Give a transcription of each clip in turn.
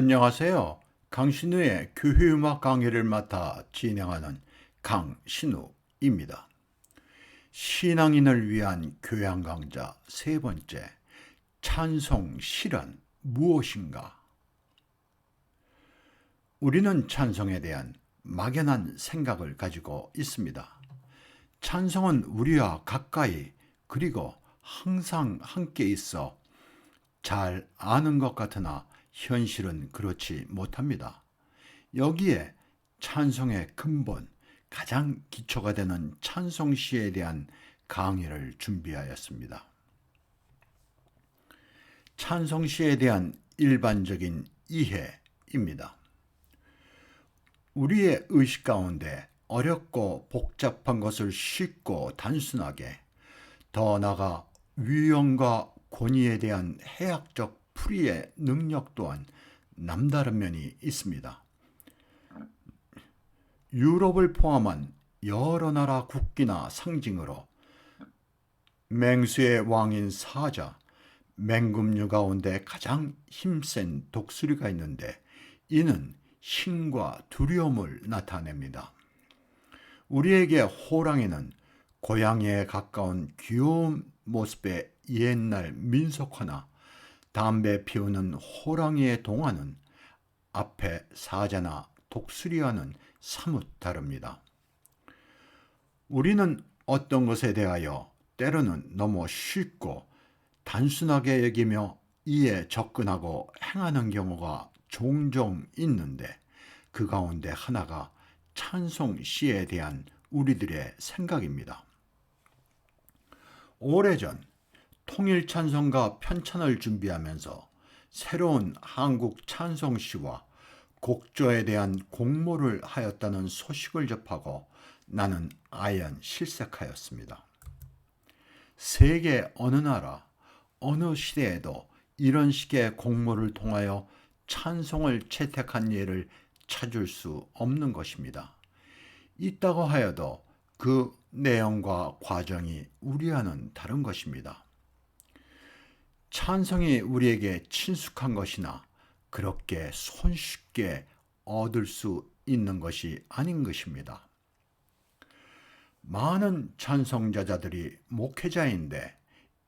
안녕하세요. 강신우의 교회음악 강의를 맡아 진행하는 강신우입니다. 신앙인을 위한 교양 강좌 세 번째, 찬송 실은 무엇인가? 우리는 찬송에 대한 막연한 생각을 가지고 있습니다. 찬송은 우리와 가까이 그리고 항상 함께 있어 잘 아는 것 같으나 현실은 그렇지 못합니다. 여기에 찬송의 근본, 가장 기초가 되는 찬송시에 대한 강의를 준비하였습니다. 찬송시에 대한 일반적인 이해입니다. 우리의 의식 가운데 어렵고 복잡한 것을 쉽고 단순하게, 더 나아가 위험과 권위에 대한 해학적 풀이의 능력 또한 남다른 면이 있습니다. 유럽을 포함한 여러 나라 국기나 상징으로 맹수의 왕인 사자, 맹금류 가운데 가장 힘센 독수리가 있는데 이는 신과 두려움을 나타냅니다. 우리에게 호랑이는 고양이에 가까운 귀여운 모습의 옛날 민속화나 담배 피우는 호랑이의 동화는 앞에 사자나 독수리와는 사뭇 다릅니다. 우리는 어떤 것에 대하여 때로는 너무 쉽고 단순하게 여기며 이에 접근하고 행하는 경우가 종종 있는데 그 가운데 하나가 찬송시에 대한 우리들의 생각입니다. 오래전 통일찬송가 편찬을 준비하면서 새로운 한국 찬송시와 곡조에 대한 공모를 하였다는 소식을 접하고 나는 아연 실색하였습니다. 세계 어느 나라, 어느 시대에도 이런 식의 공모를 통하여 찬송을 채택한 예를 찾을 수 없는 것입니다. 있다고 하여도 그 내용과 과정이 우리와는 다른 것입니다. 찬송이 우리에게 친숙한 것이나 그렇게 손쉽게 얻을 수 있는 것이 아닌 것입니다. 많은 찬송자들이 목회자인데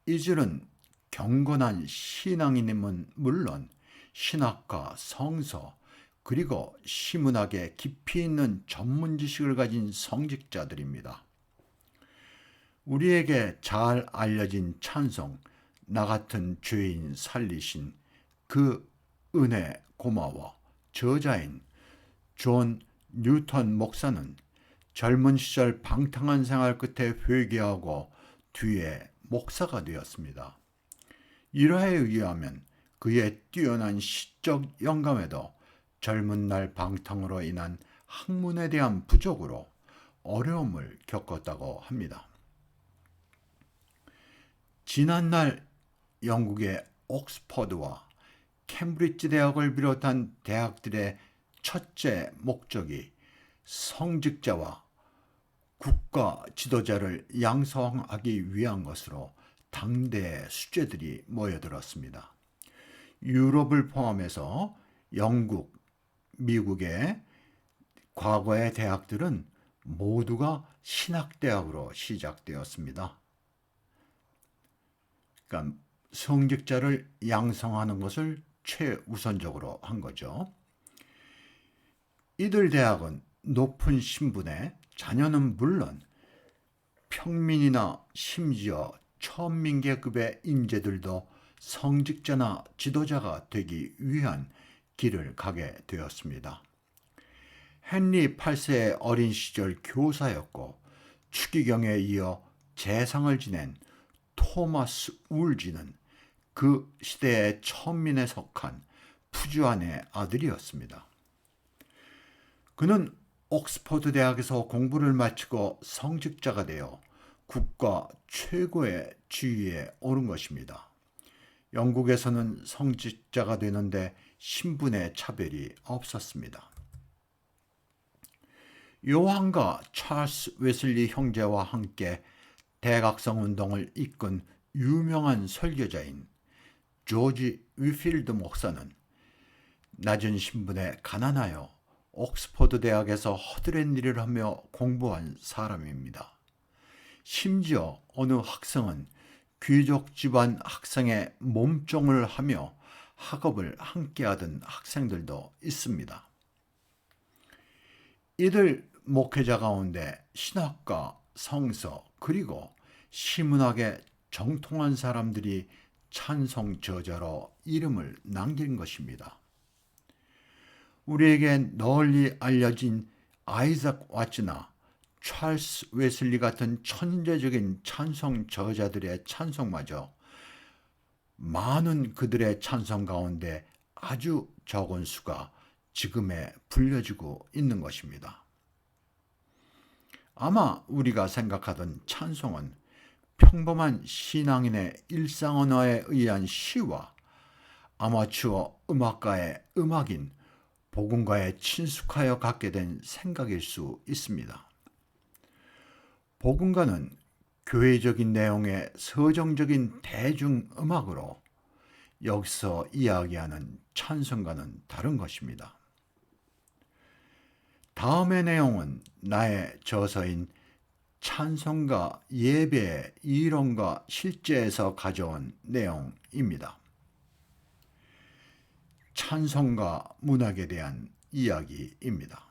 이들은 경건한 신앙인임은 물론 신학과 성서 그리고 시문학에 깊이 있는 전문 지식을 가진 성직자들입니다. 우리에게 잘 알려진 찬송, 나 같은 죄인 살리신 그 은혜 고마워 저자인 존 뉴턴 목사는 젊은 시절 방탕한 생활 끝에 회개하고 뒤에 목사가 되었습니다. 일화에 의하면 그의 뛰어난 시적 영감에도 젊은 날 방탕으로 인한 학문에 대한 부족으로 어려움을 겪었다고 합니다. 지난날 영국의 옥스퍼드와 캠브리지 대학을 비롯한 대학들의 첫째 목적이 성직자와 국가 지도자를 양성하기 위한 것으로 당대의 수재들이 모여들었습니다. 유럽을 포함해서 영국, 미국의 과거의 대학들은 모두가 신학대학으로 시작되었습니다. 그러니까 성직자를 양성하는 것을 최우선적으로 한 거죠. 이들 대학은 높은 신분에 자녀는 물론 평민이나 심지어 천민계급의 인재들도 성직자나 지도자가 되기 위한 길을 가게 되었습니다. 헨리 8세의 어린 시절 교사였고 추기경에 이어 재상을 지낸 토마스 울지는 그 시대의 천민에 속한 푸주안의 아들이었습니다. 그는 옥스퍼드 대학에서 공부를 마치고 성직자가 되어 국가 최고의 지위에 오른 것입니다. 영국에서는 성직자가 되는데 신분의 차별이 없었습니다. 요한과 찰스 웨슬리 형제와 함께 대각성 운동을 이끈 유명한 설교자인 조지 위필드 목사는 낮은 신분에 가난하여 옥스퍼드 대학에서 허드렛 일을 하며 공부한 사람입니다. 심지어 어느 학생은 귀족 집안 학생의 몸종을 하며 학업을 함께하던 학생들도 있습니다. 이들 목회자 가운데 신학과, 성서, 그리고 시문학에 정통한 사람들이 찬송 저자로 이름을 남긴 것입니다. 우리에게 널리 알려진 아이작 와츠나 찰스 웨슬리 같은 천재적인 찬송 저자들의 찬송마저 많은 그들의 찬송 가운데 아주 적은 수가 지금에 불려지고 있는 것입니다. 아마 우리가 생각하던 찬송은 평범한 신앙인의 일상 언어에 의한 시와 아마추어 음악가의 음악인 복음가에 친숙하여 갖게 된 생각일 수 있습니다. 복음가는 교회적인 내용의 서정적인 대중음악으로 여기서 이야기하는 찬송가는 다른 것입니다. 다음의 내용은 나의 저서인 찬송가 예배의 이론과 실제에서 가져온 내용입니다. 찬송가 문학에 대한 이야기입니다.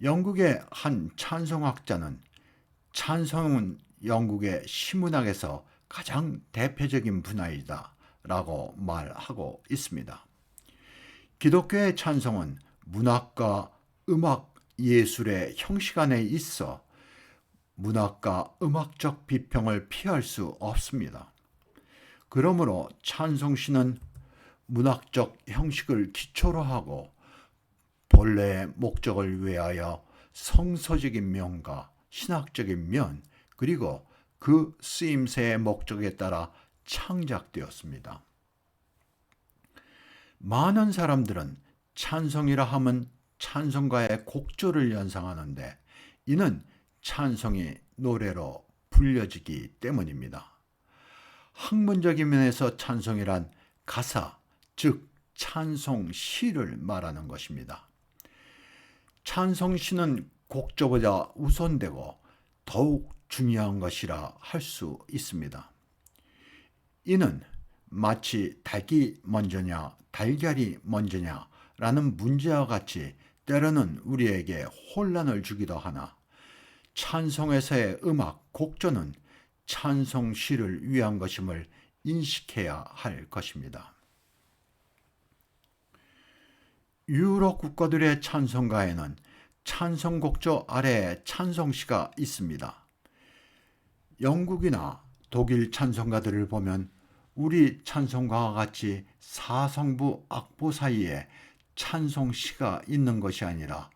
영국의 한 찬송학자는 찬송은 영국의 시문학에서 가장 대표적인 분야이다 라고 말하고 있습니다. 기독교의 찬송은 문학과 음악 예술의 형식 안에 있어 문학과 음악적 비평을 피할 수 없습니다. 그러므로 찬송시는 문학적 형식을 기초로 하고 본래의 목적을 위하여 성서적인 면과 신학적인 면 그리고 그 쓰임새의 목적에 따라 창작되었습니다. 많은 사람들은 찬송이라 하면 찬송가의 곡조를 연상하는데 이는 찬송이 노래로 불려지기 때문입니다. 학문적인 면에서 찬송이란 가사, 즉 찬송시를 말하는 것입니다. 찬송시는 곡조보다 우선되고 더욱 중요한 것이라 할 수 있습니다. 이는 마치 닭이 먼저냐 달걀이 먼저냐라는 문제와 같이 때로는 우리에게 혼란을 주기도 하나 찬송에서의 음악, 곡조는 찬송시를 위한 것임을 인식해야 할 것입니다. 유럽 국가들의 찬송가에는 찬송곡조 아래에 찬송시가 있습니다. 영국이나 독일 찬송가들을 보면 우리 찬송가와 같이 사성부 악보 사이에 찬송시가 있는 것이 아니라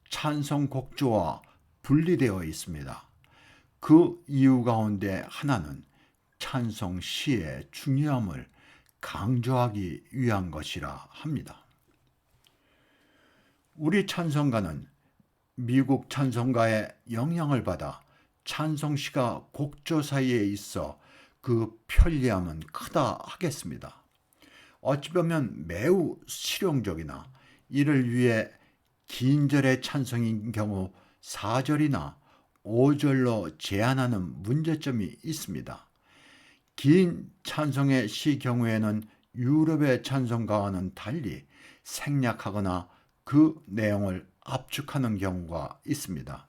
찬송곡조와 분리되어 있습니다. 그 이유 가운데 하나는 찬송시의 중요함을 강조하기 위한 것이라 합니다. 우리 찬송가는 미국 찬송가의 영향을 받아 찬송시가 곡조 사이에 있어 그 편리함은 크다 하겠습니다. 어찌 보면 매우 실용적이나 이를 위해 긴 절의 찬송인 경우 4절이나 5절로 제한하는 문제점이 있습니다. 긴 찬송의 시 경우에는 유럽의 찬송가와는 달리 생략하거나 그 내용을 압축하는 경우가 있습니다.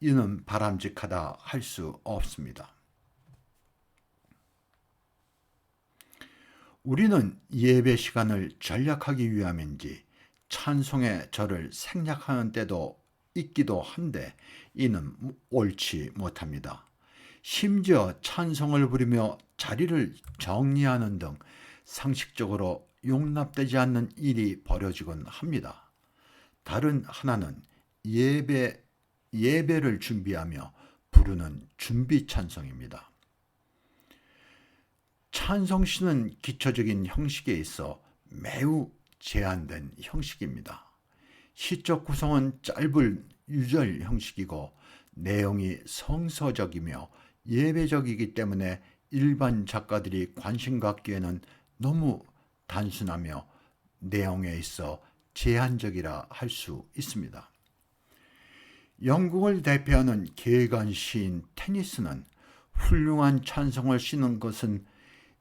이는 바람직하다 할 수 없습니다. 우리는 예배 시간을 절약하기 위함인지 찬송의 절을 생략하는 때도 있기도 한데 이는 옳지 못합니다. 심지어 찬송을 부르며 자리를 정리하는 등 상식적으로 용납되지 않는 일이 벌어지곤 합니다. 다른 하나는 예배를 준비하며 부르는 준비 찬송입니다. 찬송시는 기초적인 형식에 있어 매우 제한된 형식입니다. 시적 구성은 짧은 유절 형식이고 내용이 성서적이며 예배적이기 때문에 일반 작가들이 관심 갖기에는 너무 단순하며 내용에 있어 제한적이라 할 수 있습니다. 영국을 대표하는 계관 시인 테니스는 훌륭한 찬송을 쓰는 것은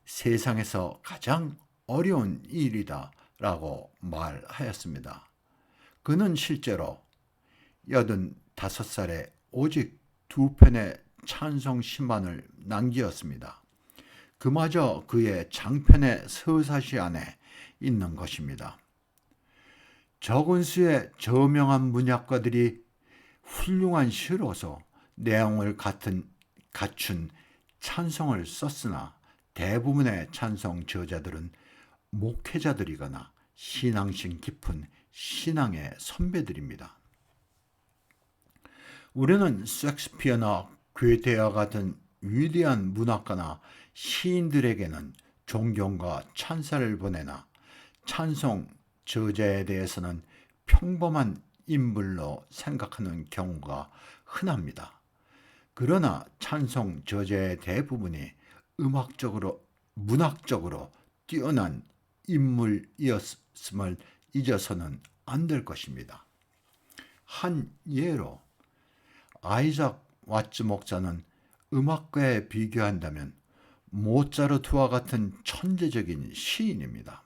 세상에서 가장 어려운 일이다 라고 말하였습니다. 그는 실제로 85살에 오직 2편의 찬송 시만을 남기었습니다. 그마저 그의 장편의 서사시 안에 있는 것입니다. 적은 수의 저명한 문학가들이 훌륭한 시로서 내용을 갖춘 찬송을 썼으나 대부분의 찬송 저자들은 목회자들이거나 신앙심 깊은 신앙의 선배들입니다. 우리는 셰익스피어나 괴테와 같은 위대한 문학가나 시인들에게는 존경과 찬사를 보내나 찬송 저자에 대해서는 평범한 인물로 생각하는 경우가 흔합니다. 그러나 찬송 저자의 대부분이 문학적으로 뛰어난 인물이었음을 잊어서는 안 될 것입니다. 한 예로 아이작 왓츠 목사는 음악가에 비교한다면 모차르트와 같은 천재적인 시인입니다.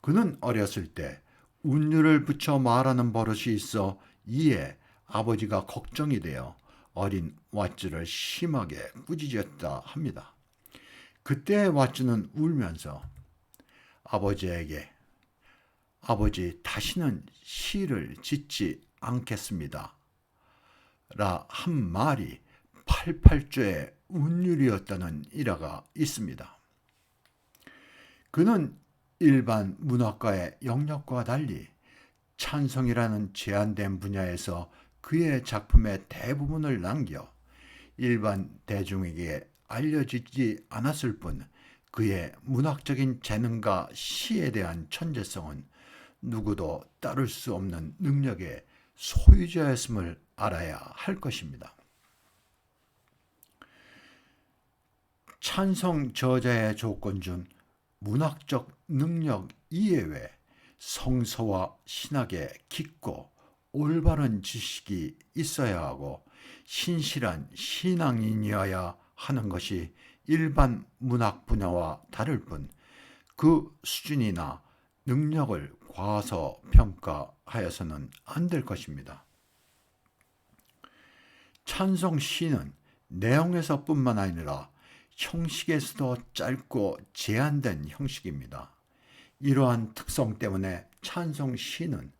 그는 어렸을 때 운율을 붙여 말하는 버릇이 있어 이에 아버지가 걱정이 되어 어린 왓츠를 심하게 꾸짖었다 합니다. 그때 왓츠는 울면서 아버지에게 아버지 다시는 시를 짓지 않겠습니다 라 한 말이 88조의 운율이었다는 일화가 있습니다. 그는 일반 문학가의 영역과 달리 찬송이라는 제한된 분야에서 그의 작품의 대부분을 남겨 일반 대중에게 알려지지 않았을 뿐 그의 문학적인 재능과 시에 대한 천재성은 누구도 따를 수 없는 능력의 소유자였음을 알아야 할 것입니다. 찬송 저자의 조건 중 문학적 능력 이외에 성서와 신학에 깊고 올바른 지식이 있어야 하고 신실한 신앙인이어야 하는 것이 일반 문학 분야와 다를 뿐 그 수준이나 능력을 과소평가하여서는 안 될 것입니다. 찬송 시는 내용에서뿐만 아니라 형식에서도 짧고 제한된 형식입니다. 이러한 특성 때문에 찬송 시는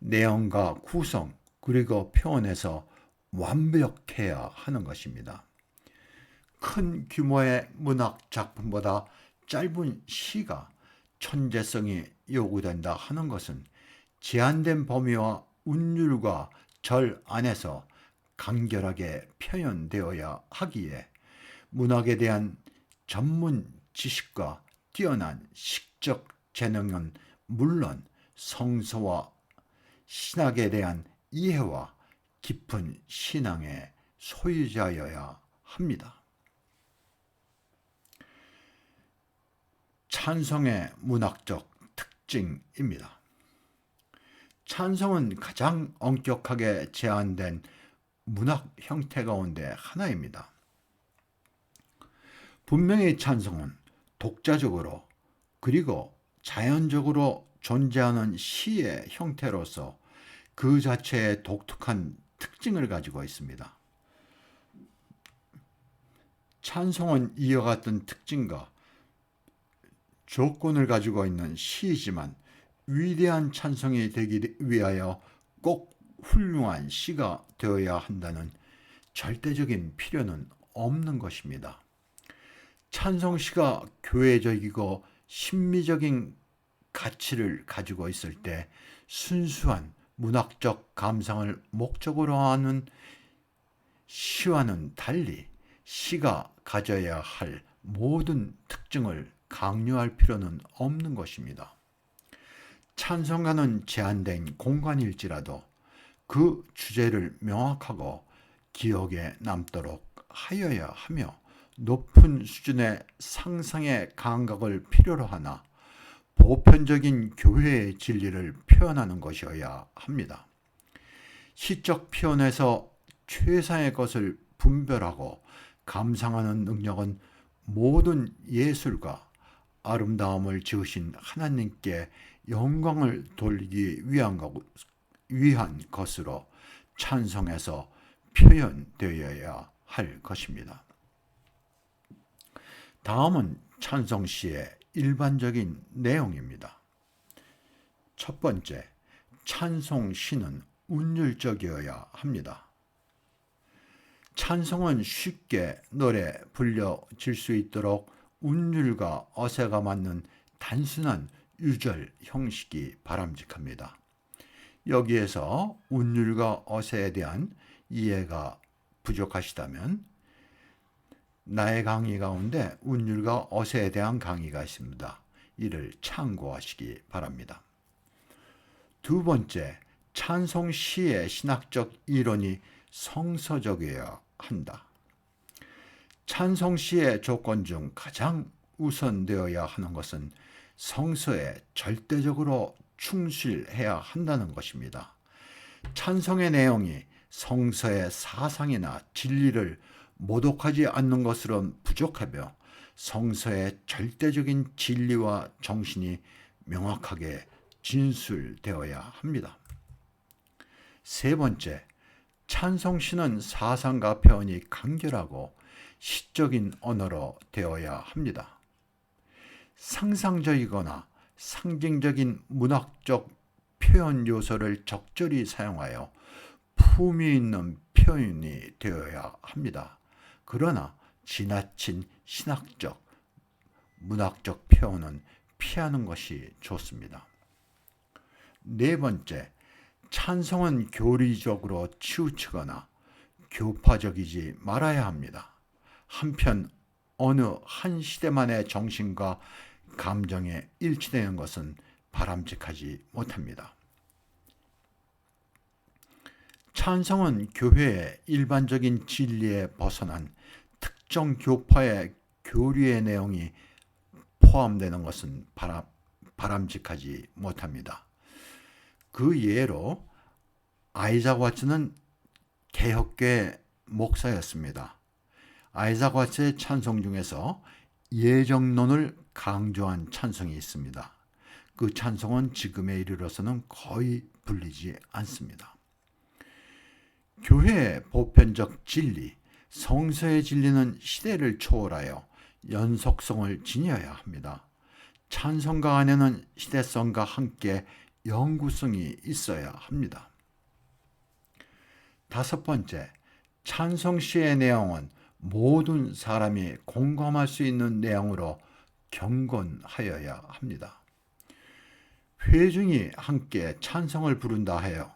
내용과 구성 그리고 표현에서 완벽해야 하는 것입니다. 큰 규모의 문학 작품보다 짧은 시가 천재성이 요구된다 하는 것은 제한된 범위와 운율과 절 안에서 간결하게 표현되어야 하기에 문학에 대한 전문 지식과 뛰어난 시적 재능은 물론 성서와 신학에 대한 이해와 깊은 신앙의 소유자여야 합니다. 찬송의 문학적 특징입니다. 찬송은 가장 엄격하게 제한된 문학 형태 가운데 하나입니다. 분명히 찬송은 독자적으로 그리고 자연적으로 존재하는 시의 형태로서 그 자체의 독특한 특징을 가지고 있습니다. 찬송은 이와 같은 특징과 조건을 가지고 있는 시이지만 위대한 찬송이 되기 위하여 꼭 훌륭한 시가 되어야 한다는 절대적인 필요는 없는 것입니다. 찬송시가 교회적이고 심미적인 가치를 가지고 있을 때 순수한 문학적 감상을 목적으로 하는 시와는 달리 시가 가져야 할 모든 특징을 강요할 필요는 없는 것입니다. 찬송가는 제한된 공간일지라도 그 주제를 명확하고 기억에 남도록 하여야 하며 높은 수준의 상상의 감각을 필요로 하나 보편적인 교회의 진리를 표현하는 것이어야 합니다. 시적 표현에서 최상의 것을 분별하고 감상하는 능력은 모든 예술과 아름다움을 지으신 하나님께 영광을 돌리기 위한 것으로 찬송에서 표현되어야 할 것입니다. 다음은 찬송시의 일반적인 내용입니다. 첫 번째, 찬송시는 운율적이어야 합니다. 찬송은 쉽게 노래 불려질 수 있도록 운율과 어세가 맞는 단순한 유절 형식이 바람직합니다. 여기에서 운율과 어세에 대한 이해가 부족하시다면 나의 강의 가운데 운율과 어세에 대한 강의가 있습니다. 이를 참고하시기 바랍니다. 두 번째, 찬송 시의 신학적 이론이 성서적이어야 한다. 찬송 시의 조건 중 가장 우선되어야 하는 것은 성서에 절대적으로 충실해야 한다는 것입니다. 찬송의 내용이 성서의 사상이나 진리를 모독하지 않는 것으로는 부족하며 성서의 절대적인 진리와 정신이 명확하게 진술되어야 합니다. 세 번째, 찬송시는 사상과 표현이 간결하고 시적인 언어로 되어야 합니다. 상상적이거나 상징적인 문학적 표현 요소를 적절히 사용하여 품위 있는 표현이 되어야 합니다. 그러나 지나친 신학적, 문학적 표현은 피하는 것이 좋습니다. 네 번째, 찬송은 교리적으로 치우치거나 교파적이지 말아야 합니다. 한편 어느 한 시대만의 정신과 감정에 일치되는 것은 바람직하지 못합니다. 찬송은 교회의 일반적인 진리에 벗어난 특정 교파의 교리의 내용이 포함되는 것은 바람직하지 못합니다. 그 예로 아이작 와츠는 개혁교회 목사였습니다. 아이작 와츠의 찬송 중에서 예정론을 강조한 찬송이 있습니다. 그 찬송은 지금에 이르러서는 거의 불리지 않습니다. 교회의 보편적 진리, 성서의 진리는 시대를 초월하여 연속성을 지녀야 합니다. 찬송가 안에는 시대성과 함께 영구성이 있어야 합니다. 다섯 번째, 찬송시의 내용은 모든 사람이 공감할 수 있는 내용으로 경건하여야 합니다. 회중이 함께 찬송을 부른다 하여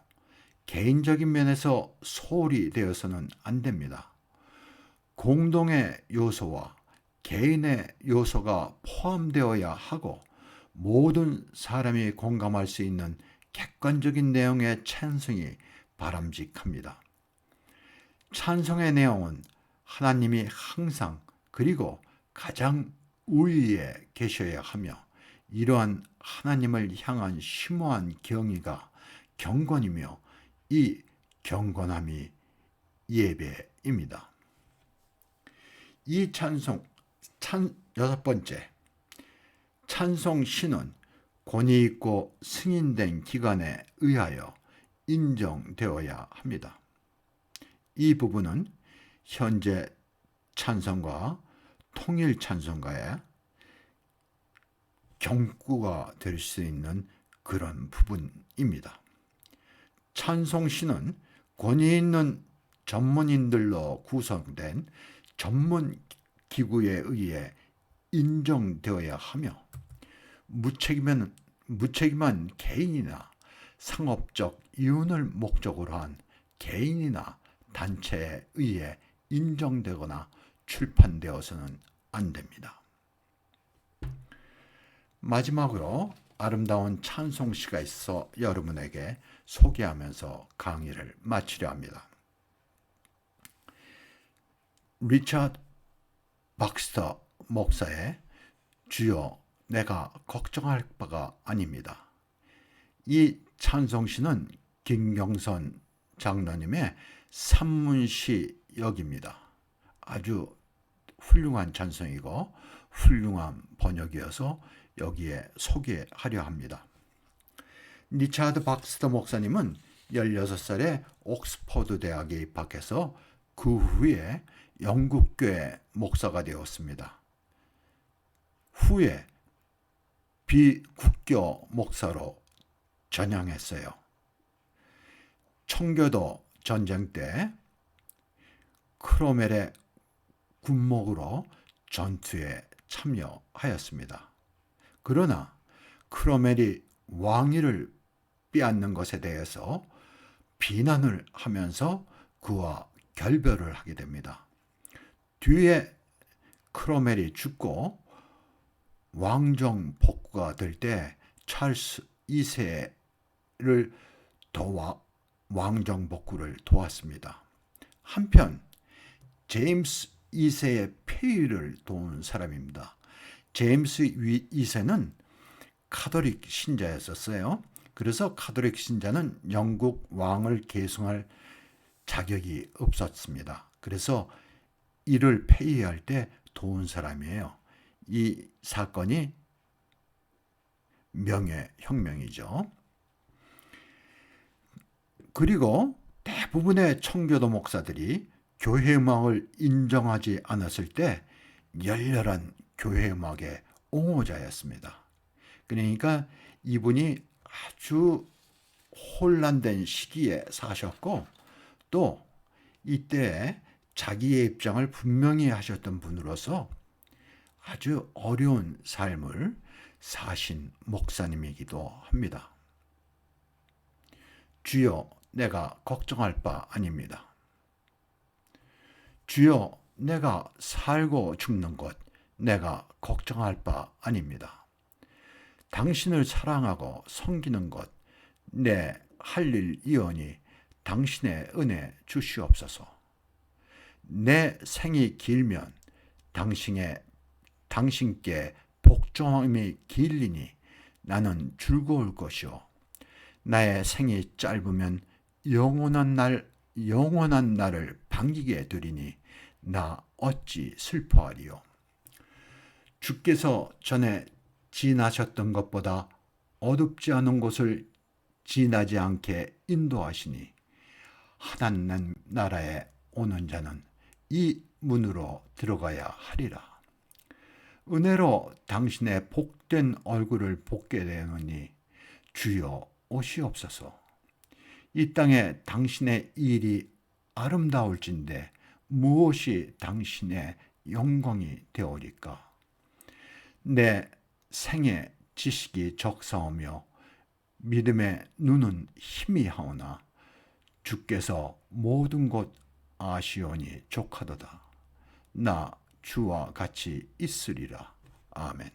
개인적인 면에서 소홀히 되어서는 안 됩니다. 공동의 요소와 개인의 요소가 포함되어야 하고 모든 사람이 공감할 수 있는 객관적인 내용의 찬송이 바람직합니다. 찬송의 내용은 하나님이 항상 그리고 가장 우위에 계셔야 하며 이러한 하나님을 향한 심오한 경의가 경건이며 이 경건함이 예배입니다. 이 여섯 번째, 찬송시는 권위 있고 승인된 기관에 의하여 인정되어야 합니다. 이 부분은 현재 찬송가, 통일 찬송가의 경구가 될 수 있는 그런 부분입니다. 찬송시는 권위 있는 전문인들로 구성된 전문 기구에 의해 인정되어야 하며 무책임한 개인이나 상업적 이윤을 목적으로 한 개인이나 단체에 의해 인정되거나 출판되어서는 안 됩니다. 마지막으로 아름다운 찬송시가 있어 여러분에게 소개하면서 강의를 마치려 합니다. 리처드 박스터 목사의 주여 내가 걱정할 바가 아닙니다. 이 찬송시는 김경선 장로님의 산문시역입니다. 아주 훌륭한 찬송이고 훌륭한 번역이어서 여기에 소개하려 합니다. 리차드 박스터 목사님은 16살에 옥스퍼드 대학에 입학해서 그 후에 영국교회 목사가 되었습니다. 후에 비국교 목사로 전향했어요. 청교도 전쟁 때 크로멜의 군목으로 전투에 참여하였습니다. 그러나 크로멜이 왕위를 빼앗는 것에 대해서 비난을 하면서 그와 결별을 하게 됩니다. 뒤에 크로멜이 죽고 왕정 복구가 될 때 찰스 2세를 도와 왕정 복구를 도왔습니다. 한편 제임스 2세의 폐위를 도운 사람입니다. 제임스 2세는 카톨릭 신자였었어요. 그래서 카톨릭 신자는 영국 왕을 계승할 자격이 없었습니다. 그래서 이를 폐위할 때 도운 사람이에요. 이 사건이 명예혁명이죠. 그리고 대부분의 청교도 목사들이 교회음악을 인정하지 않았을 때 열렬한 교회음악의 옹호자였습니다. 그러니까 이분이 아주 혼란된 시기에 사셨고 또 이때 자기의 입장을 분명히 하셨던 분으로서 아주 어려운 삶을 사신 목사님이기도 합니다. 주여, 내가 걱정할 바 아닙니다. 주여, 내가 살고 죽는 것 내가 걱정할 바 아닙니다. 당신을 사랑하고 섬기는 것 내 할 일이오니 당신의 은혜 주시옵소서. 내 생이 길면 당신께 복종함이 길리니 나는 즐거울 것이요. 나의 생이 짧으면 영원한 날을 반기게 되리니 나 어찌 슬퍼하리요. 주께서 전에 지나셨던 것보다 어둡지 않은 곳을 지나지 않게 인도하시니 하나님 나라에 오는 자는 이 문으로 들어가야 하리라. 은혜로 당신의 복된 얼굴을 보게 되노니 주여 오시옵소서. 이 땅에 당신의 일이 아름다울진데 무엇이 당신의 영광이 되오리까? 내 생에 지식이 적사오며 믿음의 눈은 희미하오나 주께서 모든 것 아시오니 족하도다. 나 주와 같이 있으리라. 아멘.